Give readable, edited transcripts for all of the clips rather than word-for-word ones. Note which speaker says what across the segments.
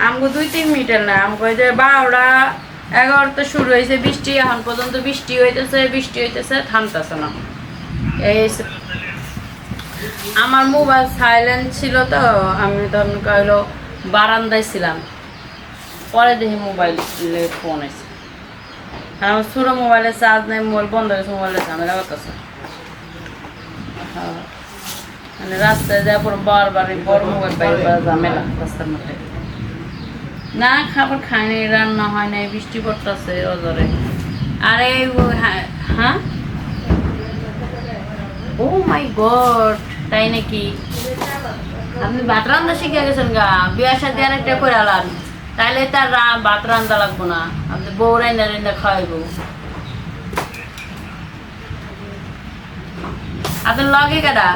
Speaker 1: আমগো 2-3 মিনিটের না, আমগো যে 12টা 11টা শুরু হয়েছে বৃষ্টি, এখন পর্যন্ত বৃষ্টি হইতেছে থামতেছে না। এই আমার মোবাইল সাইলেন্ট ছিল তো, আমি তখন কইলো বারান্দায় ছিলাম, পরে দেখি মোবাইলে ফোন আছে। আর আমার ছোটো মোবাইলে চার্জ নেই, মোবাইল বন্ধ হয়েছে, মোবাইলে ঝামেলা করতেছে। হ্যাঁ, মানে রাস্তায় যাওয়ার পর বারবার বড় মোবাইল বাইরে করা ঝামেলা রাস্তার মধ্যে। না খাবার খায়নি, রান্না হয় নাই, বৃষ্টি পড়তেছে অজরে। আরে হ্যাঁ, ও মাই গড, তাই নাকি? আপনি ভাত রান্না শিখে গেছেন গা, বিয়ার সাথে আরেকটা করে আলান, তাইলে তার ভাত রান্না লাগবো না, আপনি বউ রান্না খাওয়াইব। আপনার লগে কেডা?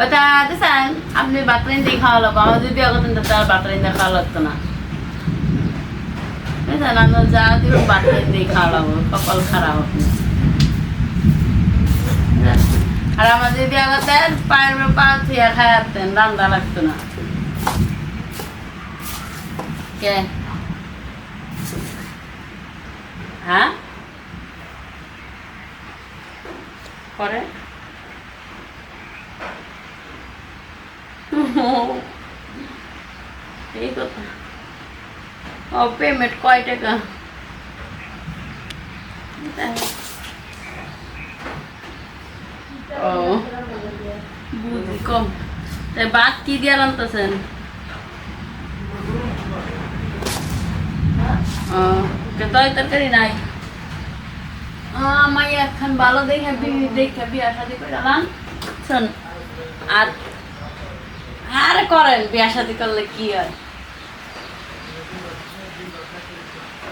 Speaker 1: ওটা দেখছেন, আপনি ভাত রান্না খাওয়া লাগবো, আমার যদি বিয়া করতেন তার ভাত রান্না খাওয়া লাগতো না। বুঝছেন, আমরা যা দিব ভাত রান্না খাওয়া লাগবো, কপাল খারাপ আপনি। আর আমার যদি বিয়া করতেন পায়ের পা থিয়া খাই আসতেন, রান্না লাগতো না। কে? হ্যাঁ পরে এই কথা। ও পেমেন্ট কয় টাকা? ও বুঝি কম। তাই ভাত কি দিয়ে রান্তাছেন? তরকারি নাই। আমার এখন ভালো দেখে বিয়া শাদি করে আলাম শোন। আর করেন বিয়া শাদি করলে কি হয়?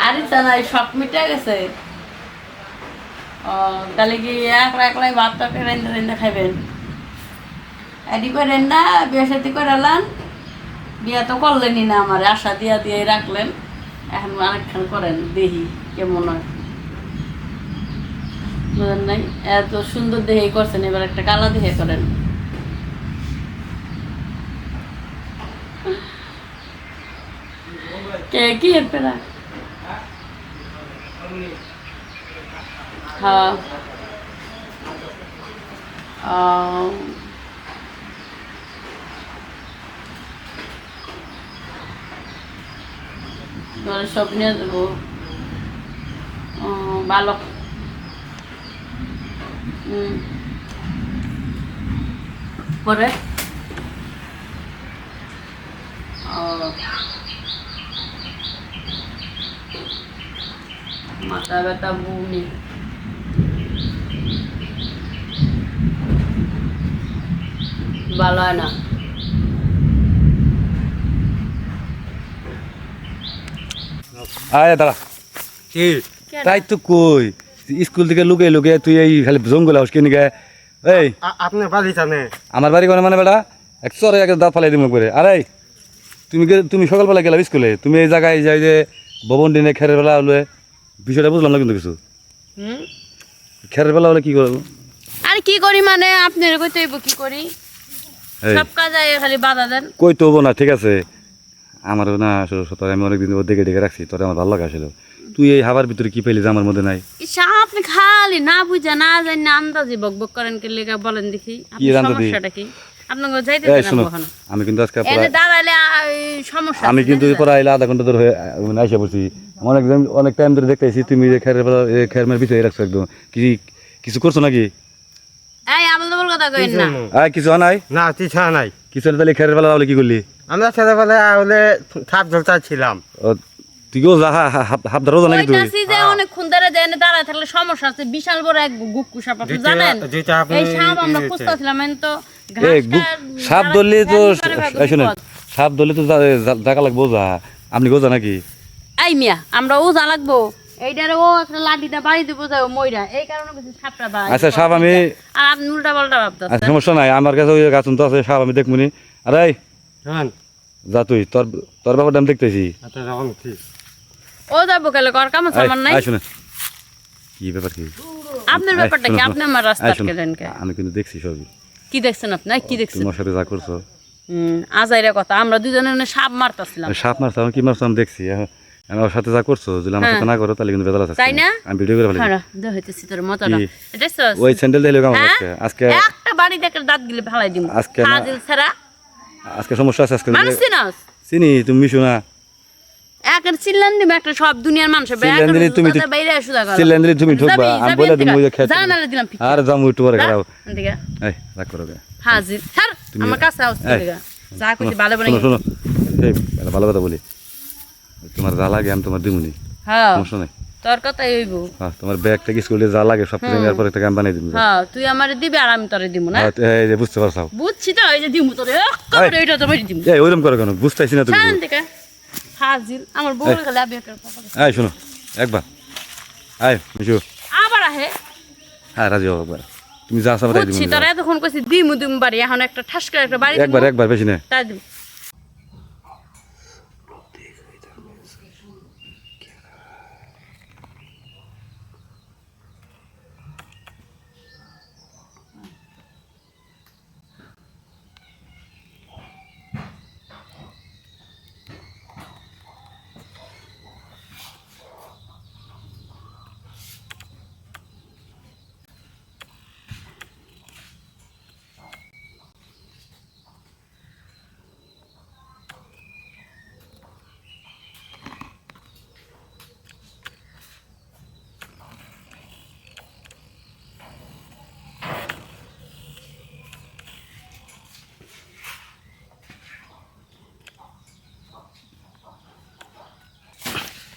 Speaker 1: আরে তা নাই, সব মিটে গেছে। ও তাহলে কি একলাই ভাত তরকারি রান্না খাইবেন? এডি করেন না, বিয়া শাদি করে আলাম। বিয়া তো করলেনই না, আমার আশা দিয়া দিয়ে রাখলেন, এখন আরেকখান করেন দেখি কেমন হয়। বুঝেন নাই, এত সুন্দর দেহে করছেন, এবার একটা কালা দেহে করেন। কে কি হেপেরা? হ্যাঁ সব নিয়ে দেবো বালক। পরে মাথা ব্যথা, বমি, ভালো হয় না।
Speaker 2: আয় দাঁড়া, তাই তো কই স্কুল থেকে লুকে লুকে তুই এই খালি জঙ্গল হাউস কিনে গে। এই
Speaker 3: আপনার বাড়ি জানে?
Speaker 2: আমার বাড়ি কোনে মানে বেটা এক চরে এক দাঁত ফালাই দিম করে। আরে তুমি সকালবেলা গেলাম স্কুলে, তুমি এই জায়গায় যাই যে ভবন দিনে খেরের বেলা হলে বিষয়টা বুঝলাম না কিন্তু কিছু। খেরের বেলা হলে কি করবো?
Speaker 1: আর কি করি মানে আপনার কইতে হইব কি করি, সব কাজ খালি বাধা দেন।
Speaker 2: কই তো হবো না, ঠিক আছে। আমারও না আসলে আমি অনেকদিন দেখে দেখে রাখছি, তোর আমার ভালো লাগা আসলে। তুই এই হাবার ভিতরে কি পেলি যে আমার মধ্যে নাই?
Speaker 1: আপনি খালি না বুঝা না জানি আন্দাজি বক বক করেন কে লেগা বলেন দেখি,
Speaker 2: কি
Speaker 1: সমস্যাটা কি? আপনাকে যাইতে দেন না কখনো?
Speaker 2: আমি কিন্তু আজকে
Speaker 1: দাঁড়াইলে সমস্যা।
Speaker 2: আমি কিন্তু পরে আইলে আধা ঘন্টা ধরে আইসা পড়ছি। অনেক টাইম ধরে দেখতেছি তুমি খেরমের ভিতরে রাখছো একদম। কিছু করছো নাকি?
Speaker 1: এই আমল বল কথা কইন না।
Speaker 2: কিছু নাই
Speaker 3: না, কিছু নাই।
Speaker 2: কিছু তাহলে খেরের বেলা হলে কি করলি?
Speaker 3: আমরা ছেলেবেলা হলে সাপ ধরতে ছিলাম।
Speaker 2: তুই কেউ হাফ ধরো নাকি? তুই
Speaker 1: যে অনেক খুন্দারে দেন দাঁড়ায় থাকলে সমস্যা আছে, বিশাল বড় এক গুক্কু সাপ আপনি জানেন? এই সাপ আমরা খুঁজতেছিলাম, তো
Speaker 2: সাপ ধরলে তো শুনেন, সাপ ধরলে তো জায়গা লাগবো। যা আপনি গোজা নাকি?
Speaker 1: এই মিয়া আমরা ও যা লাগবো এইটারে ও একটা লাঠিটা বাড়ি দিব যাও মইরা, এই কারণে কিছু সাপটা বাড়ি।
Speaker 2: আচ্ছা সাপ আমি
Speaker 1: আর আপনি উল্টা পাল্টা ভাবতেছেন।
Speaker 2: আচ্ছা সমস্যা নাই, আমার কাছে ওই গাছন তো আছে, সাপ আমি দেখবনি। আরে যা তুই তোর ব্যাপারটা আমি দেখতেছি।
Speaker 1: ও যাবো গেলে কর কাম আছে আমার নাই।
Speaker 2: শুনে কি ব্যাপার কি
Speaker 1: আপনার ব্যাপারটা কি? আপনি আমার রাস্তা আটকে দেন কে?
Speaker 2: আমি কিন্তু দেখছি সবই।
Speaker 1: কি দেখছেন আপনি? কি দেখছেন?
Speaker 2: তোমার সাথে যা করছো
Speaker 1: আজাইরা কথা আমরা দুজনে সাপ মারতাছিলাম
Speaker 2: সাপ মারছো আমি কি মারছো আমি দেখছি আমি ওর সাথে যা করছো যদি আমার সাথে না করো তাহলে কিন্তু বেদাল আছে
Speaker 1: তাই না?
Speaker 2: আমি ভিডিও করে ফেলি
Speaker 1: হইতেছি তোর মতটা
Speaker 2: কি?
Speaker 1: দেখছস
Speaker 2: ওই স্যান্ডেল দিলে কেমন
Speaker 1: হ্যাঁ?
Speaker 2: লাগছে আজকে
Speaker 1: একটা বাড়ি দেখে দাঁত গিলে ভালাই দিমু
Speaker 2: আজকে না-
Speaker 1: ফাজিল ছাড়া
Speaker 2: আজকে সমস্যা আছে আজকে
Speaker 1: মানুষ চিনাস
Speaker 2: চিনি তুমি মিশু না
Speaker 1: একটা চিল্লান দিবে একটা সব দুনিয়ার মানুষ
Speaker 2: চিল্লান দিলে তুমি তো-
Speaker 1: বাইরে সুদা গেল
Speaker 2: চিল্লান দিলে তুমি ঠকবা আমি বলে দিমু যে খেতে
Speaker 1: জানালে দিলাম ফিক
Speaker 2: আর যামু একটু পরে খারাপ
Speaker 1: দিগা
Speaker 2: এই রাগ করো গে
Speaker 1: হাজির ছাড় আমার কাছে আউস
Speaker 2: এই,
Speaker 1: দিগা যা কইছি ভালো বলে
Speaker 2: শোনো শোনো এই ভালো কথা বলি তোমার যা লাগে আমি তোমার দিমুনি
Speaker 1: হ্যাঁ
Speaker 2: সমস্যা নাই
Speaker 1: তোর কথাই হইব
Speaker 2: হ্যাঁ তোমার ব্যাগটা স্কুলে যা লাগে সব কিছু নেওয়ার পরে থেকে আমি বানিয়ে দিবো
Speaker 1: হ্যাঁ তুই আমারে দিবি আর আমি তোরে দিমু না
Speaker 2: এই যে বুঝতে পারছাও
Speaker 1: বুঝছি তো এই যে দিমু তোরে করে এটা তো দিমু
Speaker 2: এই ওইরকম করো কেন বুঝতেছি না তুমি
Speaker 1: ছাড় দিগা হাজির আমার বউ গেলে আবি একটা
Speaker 2: এই শোনো একবার আয় মিশু
Speaker 1: আবার আহে
Speaker 2: হ্যাঁ রাজি হও একবার তুমি যা চাও তাই
Speaker 1: বুঝছি
Speaker 2: দিবো
Speaker 1: তোরা এতক্ষণ কইছি দিমু দিমু বাড়ি এখন একটা ঠাস করে একটা বাড়ি
Speaker 2: একবার একবার বেশি না
Speaker 1: তাই দিমু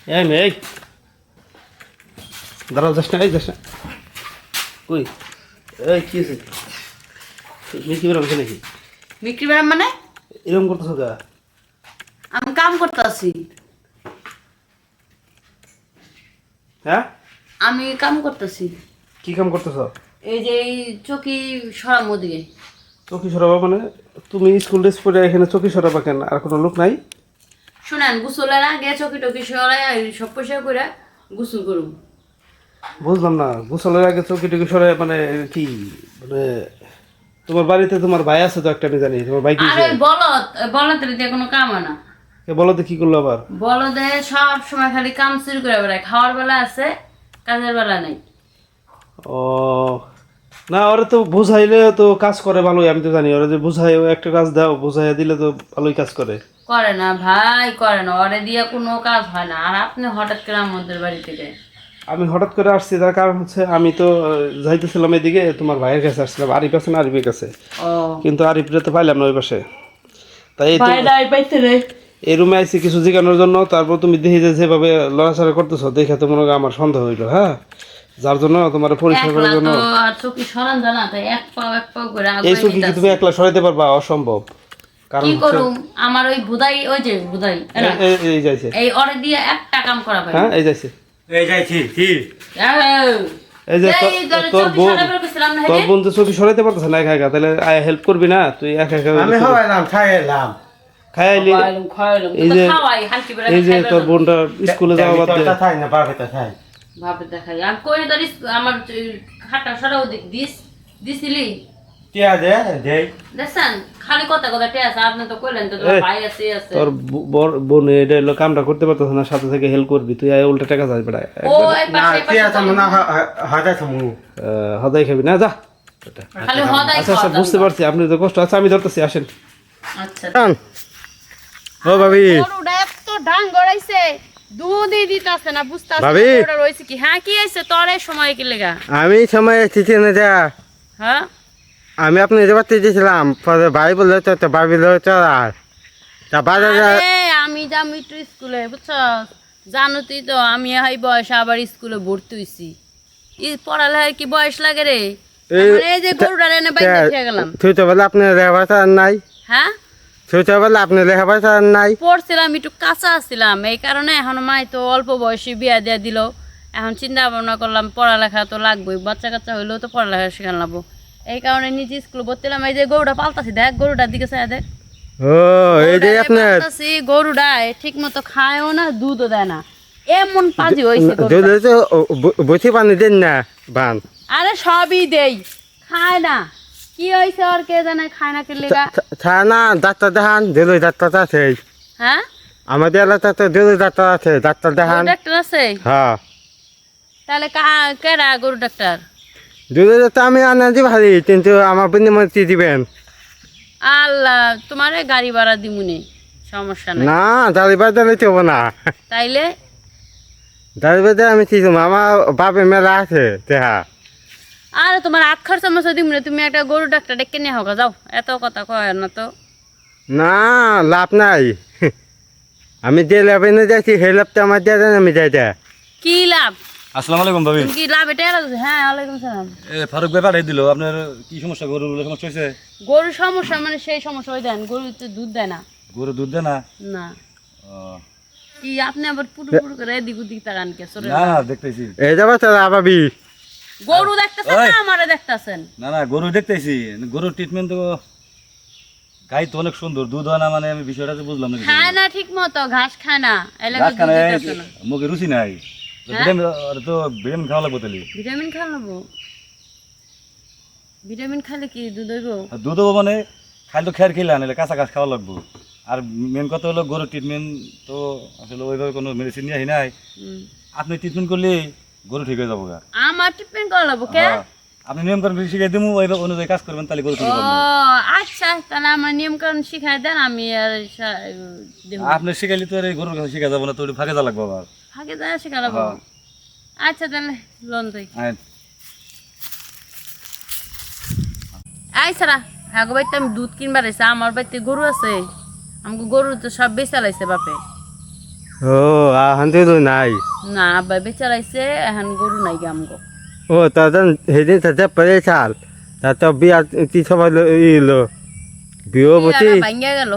Speaker 3: এই মেয়ে দাঁড়াও যাস না এই যাস না কই এই কি আছে মেয়ে কি বেরোচ্ছে নাকি
Speaker 1: বিক্রি বেড়া মানে
Speaker 3: এরকম করতেছো গা
Speaker 1: আমি কাম করতেছি
Speaker 3: হ্যাঁ
Speaker 1: আমি কাম করতেছি
Speaker 3: কি কাম করতেছ
Speaker 1: এই যে এই চকি সরাম ওদিকে
Speaker 3: চকি সরাবা মানে তুমি স্কুল ড্রেস পরে এখানে চকি সরাবা কেন আর কোনো লোক নাই
Speaker 1: শুনেন গোসলের আগে চকি টকি সরাই সব পয়সা করে গোসল করুন
Speaker 3: বুঝলাম না গোসলের আগে চকি টকি সরাই মানে কি মানে তোমার বাড়িতে তোমার ভাই আছে তো একটা আমি জানি তোমার ভাই কি
Speaker 1: আর ওই বলদের দিয়ে কোনো কাম হয় না
Speaker 3: বলো তো কি করলো আবার
Speaker 1: বলদে সব সময় খালি কাম চুরি করে বেড়ায় খাওয়ার বেলা আছে কাজের বেলা নেই
Speaker 3: ও না ওরা তো বুঝাইলে তো কাজ করে ভালোই আমি তো জানি ওরা যে বুঝাই ও একটা কাজ দাও বুঝাইয়া দিলে তো ভালোই কাজ করে
Speaker 1: করে না ভাই করে না ওরে দিয়ে কোনো কাজ হয় না আর আপনি হঠাৎ করে আমাদের বাড়ি থেকে
Speaker 3: আমি হঠাৎ করে আসছি তার কারণ হচ্ছে আমি তো যাইতেছিলাম এদিকে তোমার ভাইয়ের কাছে আসছিলাম আরিফ আছে না আরিফের কাছে
Speaker 1: ও
Speaker 3: কিন্তু আরিফরে তো পাইলাম না ওই পাশে তাই এই তো
Speaker 1: ভাই নাই পাইতে রে
Speaker 3: এই রুমে আইছি কিছু জিজ্ঞানোর জন্য তারপর তুমি দেখি যে যেভাবে লড়াচড়া করতেছো দেখে তো মনে হয় আমার সন্দেহ হইলো হ্যাঁ যার জন্য তোমার পরীক্ষা করার জন্য
Speaker 1: তো আর চকি সরান জানা তাই এক পাও করে
Speaker 3: এই
Speaker 1: আগে
Speaker 3: চুকি কি তুমি একলা সরাইতে পারবা অসম্ভব কারণ
Speaker 1: কি করুম আমার ওই বুদাই ওই যে বুদাই
Speaker 3: এই যাইছে
Speaker 1: এই ওরে দিয়ে একটা কাম করা ভাই
Speaker 3: হ্যাঁ এই যাইছে
Speaker 2: এই যাইছি কি
Speaker 3: এই যে তোর বোন তোর বোন তো চকি সরাইতে পারতেছে না একা একা তাহলে হেল্প করবি না তুই একা একা
Speaker 4: আমি খাওয়াইলাম খাইলাম
Speaker 3: খাইলি এই যে এই যে তোর বোনটা স্কুলে যাওয়া বাদ দিয়ে
Speaker 4: খাই না বাবাটা খাই
Speaker 1: ভাবে দেখাই আর কই ধরিস আমার খাটা সরাও দিছিলি
Speaker 4: টিয়া দে দে
Speaker 1: দেখছেন খালি কথা কথা টেস আপনি তো কইলেন তো
Speaker 3: এই,
Speaker 1: ভাই আছে আছে
Speaker 3: তোর বোন এটা হলো কামটা করতে পারতেছ না সাথে থেকে হেল্প করবি তুই আয় উল্টা টাকা যাই বেড়ায়
Speaker 1: ও এই
Speaker 4: না
Speaker 1: পাশে
Speaker 4: টিয়া তো না হাদা তুমি
Speaker 3: হদাই খাবি না যা
Speaker 1: খালি হদাই
Speaker 3: আচ্ছা আচ্ছা বুঝতে পারছি আপনি তো কষ্ট আছে আমি ধরতেছি আসেন
Speaker 1: আচ্ছা
Speaker 4: ও ভাবি
Speaker 1: গরুটা এত ডাং গড়াইছে দুধই দিতাছে না বুঝতাছে
Speaker 4: ভাবি।
Speaker 1: গরুটা রইছে কি হ্যাঁ কি আইছে তোর এই সময় কি লাগা
Speaker 4: আমি সময় চিঠি না যা
Speaker 1: হ্যাঁ
Speaker 4: আমি আপনি যে বাড়তে দিয়েছিলাম পরে ভাই বললে তো ভাবি তো আর তা বাজারে
Speaker 1: আরে আমি যাম একটু স্কুলে বুঝছস জানো তুই তো আমি এই বয়সে আবার স্কুলে ভর্তি হইছি পড়ালেখার কি বয়স লাগে রে এখন এই যে গরুটা এনে বাইরে খেয়ে গেলাম
Speaker 4: তুই তো বলে আপনি লেখাপড়া নাই
Speaker 1: হ্যাঁ
Speaker 4: তুই তো বলে আপনি লেখাপড়া নাই
Speaker 1: পড়ছিলাম একটু কাঁচা ছিলাম এই কারণে এখন মাই তো অল্প বয়সে বিয়া দিয়া দিল এখন চিন্তা ভাবনা করলাম পড়ালেখা তো লাগবেই বাচ্চা কাচ্চা হইলেও তো পড়ালেখা শেখান লাগবো এই কারণে নিজে স্কুলে ভর্তি হলাম এই যে গরুটা পাল্টাছি দেখ গরুটার দিকে চাই দেখ
Speaker 4: ও এই যে আপনার
Speaker 1: গরুটা ঠিক মতো খায়ও না দুধও দেয় না এমন পাজি হয়েছে
Speaker 4: দুধ তো বসে পানি দেন না বান
Speaker 1: আরে সবই দেই খায় না কি হয়েছে আর কে জানে খায় না কে লেগা
Speaker 4: না ডাক্তার দেখান দিল ডাক্তার আছে
Speaker 1: হ্যাঁ
Speaker 4: আমাদের এলাকাতে দিল ডাক্তার আছে ডাক্তার দেখান
Speaker 1: গরু ডাক্তার আছে
Speaker 4: হ্যাঁ
Speaker 1: তাহলে কেরা গরু ডাক্তার
Speaker 4: দিল ডাক্তার আমি আনা দি ভারি কিন্তু আমার বিনিময়ে কি দিবেন
Speaker 1: আল্লাহ তোমার গাড়ি ভাড়া দিমুনি সমস্যা নাই
Speaker 4: না দাঁড়ি বাদ দিলে চলবো না
Speaker 1: তাইলে
Speaker 4: দাঁড়ি বাদ আমি কি দেবো আমার বাপে মেলা আছে দেহা
Speaker 1: আর তোমার হাত খরচা মশা দিমুনি তুমি একটা গরু ডাক্তার ডেকে নিয়ে হোক যাও এত কথা কয় না তো
Speaker 4: না লাভ নাই আমি যে লাভে না যাচ্ছি সেই লাভটা আমার দিয়ে দেন আমি যাই দেয়
Speaker 1: কি লাভ
Speaker 2: আসসালামু আলাইকুম ভাবি
Speaker 1: তুমি কি লাভ এটা হ্যাঁ ওয়ালাইকুম সালাম
Speaker 2: এ ফারুক ভাই পাঠাই দিল আপনার কি সমস্যা গরুর সমস্যা হয়েছে
Speaker 1: গরুর সমস্যা মানে সেই সমস্যা ওই দেন গরু তো দুধ দেয় না
Speaker 2: গরু দুধ দেয় না
Speaker 1: না
Speaker 2: ও,
Speaker 1: কি আপনি আবার পুরো পুরো করে এদিক ওদিক তাকান কে সরে
Speaker 2: না না দেখতেছি
Speaker 4: এই যাবো তাহলে আবাবি
Speaker 1: গরু দেখতেছেন
Speaker 2: ওই।
Speaker 1: না আমারে দেখতেছেন
Speaker 2: না না গরু দেখতেছি গরুর ট্রিটমেন্ট তো গাই তো অনেক সুন্দর দুধ হয় না মানে আমি বিষয়টা তো বুঝলাম না
Speaker 1: খায় না ঠিক মতো ঘাস খায় না এলাকা
Speaker 2: গাছ খানে
Speaker 1: দুধ দিতেছে না
Speaker 2: মুখে রুচি নাই ভিটামিন ওর তো ভিটামিন খাওয়া লাগবে তাহলে
Speaker 1: ভিটামিন খাওয়াবো ভিটামিন খালে কি দুধ হইব
Speaker 2: আর দুধ হবো মানে খালি তো খেয়ার খেলে আনলে কাঁচা ঘাস খাওয়া লাগবো আর মেন কথা হলো গরুর ট্রিটমেন্ট তো আসলে ওইভাবে কোনো মেডিসিন নিয়ে আহি নাই
Speaker 1: হুম।
Speaker 2: আপনি ট্রিটমেন্ট করলে গরু ঠিক হয়ে যাবো গা
Speaker 1: আমার ট্রিটমেন্ট করা লাগবো কে
Speaker 2: হ্যাঁ। আপনি নিয়ম কানুন শিখিয়ে দিব ওইভাবে অনুযায়ী কাজ করবেন তাহলে গরু ঠিক
Speaker 1: ও
Speaker 2: হবে
Speaker 1: আচ্ছা তাহলে আমার নিয়ম কানুন শিখাই দেন আমি আর দেব
Speaker 2: আপনি শিখাইলে তো আর এই গরুর কাছে শিখা যাবো না তো ওটা ফাঁকে যা লাগবো আবার
Speaker 1: ফাঁকে যায় শিখালাবো
Speaker 2: হ্যাঁ।
Speaker 1: আচ্ছা তাহলে লোন তুই
Speaker 2: আইন।
Speaker 1: আই সারা হ্যাঁ বাড়িতে আমি দুধ কিনবার এসে আমার বাড়িতে গরু আছে আমাকে গরু তো সব বেচালাইছে বাপে
Speaker 4: ও আহান দিল নাই
Speaker 1: না আব্বা বেচালাইছে এখন গরু নাই গে আমগো
Speaker 4: ও তাদের সেদিন তাতে পরে চাল তা তো বিয়া কি সবাই ইলো বিয়ে বসি
Speaker 1: ভাঙ্গিয়া গেল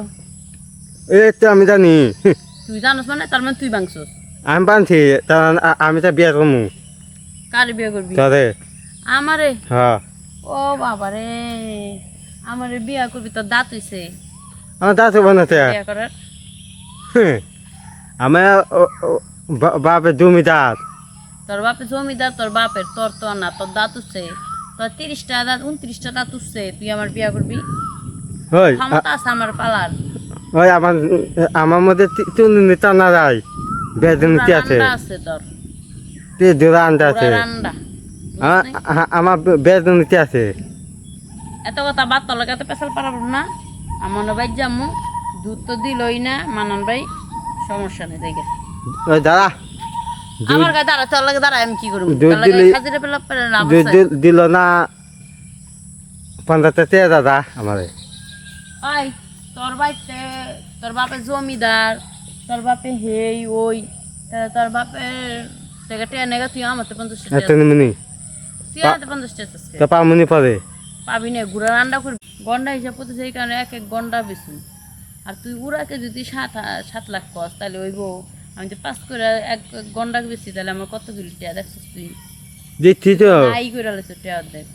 Speaker 4: এই তো আমি জানি
Speaker 1: তুই জানোস মানে তার মানে তুই ভাঙছস
Speaker 4: আমি বানছি তার আমি তো বিয়া করমু
Speaker 1: কার বিয়ে করবি
Speaker 4: তারে
Speaker 1: আমারে
Speaker 4: হ্যাঁ
Speaker 1: ও বাবা রে আমারে বিয়া করবি তোর দাঁত হইছে
Speaker 4: আমার দাঁত বানাতে
Speaker 1: বিয়া করার
Speaker 4: আমার বাপের জমিদার
Speaker 1: তোর বাপের জমিদার তোর বাপের তোর তো না তোর দাঁত উঠছে তোর 30টা দাঁত 29টা দাঁত উঠছে তুই আমার বিয়া করবি
Speaker 4: ওই
Speaker 1: ক্ষমতা আছে আমার পালার
Speaker 4: ওই আমার মধ্যে তিন নিতা না যায় বেদনীতি আছে
Speaker 1: রান্না আছে তোর
Speaker 4: জোড়া আন্ডা আছে
Speaker 1: পুরা রান্না
Speaker 4: আমার বেদনীতি আছে
Speaker 1: এত কথা বাদ তোর লাগাতে পেশাল পারাবো না আমার ভাই যামু দুধ তো দিলই না মানন ভাই সমস্যা নেই দেখে
Speaker 4: ওই দাঁড়া
Speaker 1: আমার গায়ে দাঁড়া তোর লাগে দাঁড়া আমি কি করবো
Speaker 4: দুধ
Speaker 1: তোর লাগে
Speaker 4: দিলে-
Speaker 1: খাজিরে পেলে লাভ আছে
Speaker 4: দিল না 15টা দাদা আমারে
Speaker 1: ওই তোর বাড়িতে তোর বাপের জমিদার তোর বাপে হেই ওই তোর বাপের টাকা টেয়া নেগা তুই আমার তো 50 টাকা
Speaker 4: এত নিমনি
Speaker 1: তুই আমার তো 50 টাকা আছে।
Speaker 4: তা পামনি পরে
Speaker 1: পাবি না গুড়া রান্না করবি গন্ডা হিসাব করতে সেই কারণে এক এক গন্ডা বেশি আর তুই উড়াকে যদি 7 লাখ কস তাহলে ওইব আমি তো 5 করে এক এক গন্ডা বেশি তাহলে আমার কত কিলো টেয়া দেখছিস তুই
Speaker 4: দিচ্ছি তো
Speaker 1: নাই করে লেছে টেয়া দেখ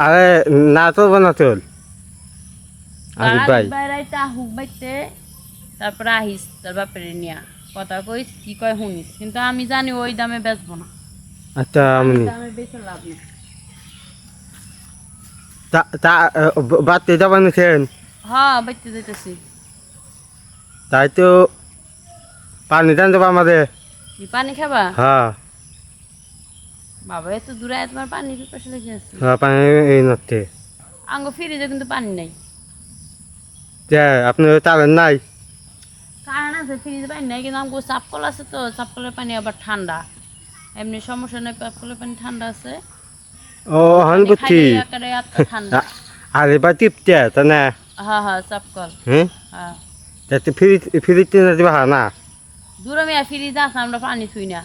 Speaker 4: আরে না তো না তোর আরে ভাই
Speaker 1: বাইরাইতে আহুক বাইতে তারপরে আহিস তোর বাপের নিয়া কথা কইস কি কয় শুনিস কিন্তু আমি জানি ওই দামে বেচবো না
Speaker 4: আচ্ছা আমি
Speaker 1: দামে বেচে লাভ নেই
Speaker 4: তা বাড়তে যাবেন সেন
Speaker 1: হ্যাঁ বাইতে দিতেছি
Speaker 4: তাই তো পানি দান দেবো আমাদের
Speaker 1: কি পানি খাবা
Speaker 4: হ্যাঁ
Speaker 1: বাবা এত দূরে তোমার পানি পাশে লেগে আছে
Speaker 4: হ্যাঁ পানি এই নথে
Speaker 1: আঙ্গ ফিরিজে কিন্তু পানি নাই
Speaker 4: আপনি তালেন নাই
Speaker 1: কারণ আছে ফ্রিজে পানি নাই কিন্তু আমাকে চাপকল আছে তো চাপকলের পানি আবার ঠান্ডা এমনি সমস্যা নেই চাপকলের পানি ঠান্ডা আছে
Speaker 4: ও হন
Speaker 1: পানি
Speaker 4: বুঝছি
Speaker 1: খাইলে একেবারে এত ঠান্ডা
Speaker 4: আরে বা টিপতে তা না
Speaker 1: হ্যাঁ হ্যাঁ চাপকল
Speaker 4: হ্যাঁ
Speaker 1: হ্যাঁ
Speaker 4: তাতে ফিরিতে না দিবা না
Speaker 1: দূরে মেয়া ফ্রিজ আছে আমরা পানি ছুই না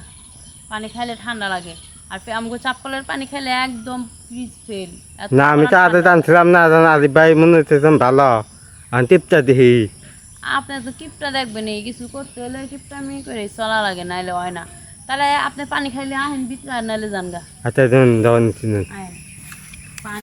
Speaker 1: পানি খাইলে ঠান্ডা লাগে আর আমাকে চাপকলের পানি খাইলে একদম ফ্রিজ ফেল
Speaker 4: না আমি তো আগে জানছিলাম না আরে ভাই মনে হচ্ছে ভালো আমি টিপটা দেখি
Speaker 1: আপনি তো কিপটা দেখবেন এই কিছু করতে হলে কিপটা আমি করে চলা লাগে নাইলে হয় না তাহলে আপনি পানি খাইলে আহেন ভিতরে আর নাইলে যান গা
Speaker 4: আচ্ছা দেওয়া নিচ্ছি
Speaker 1: আহেন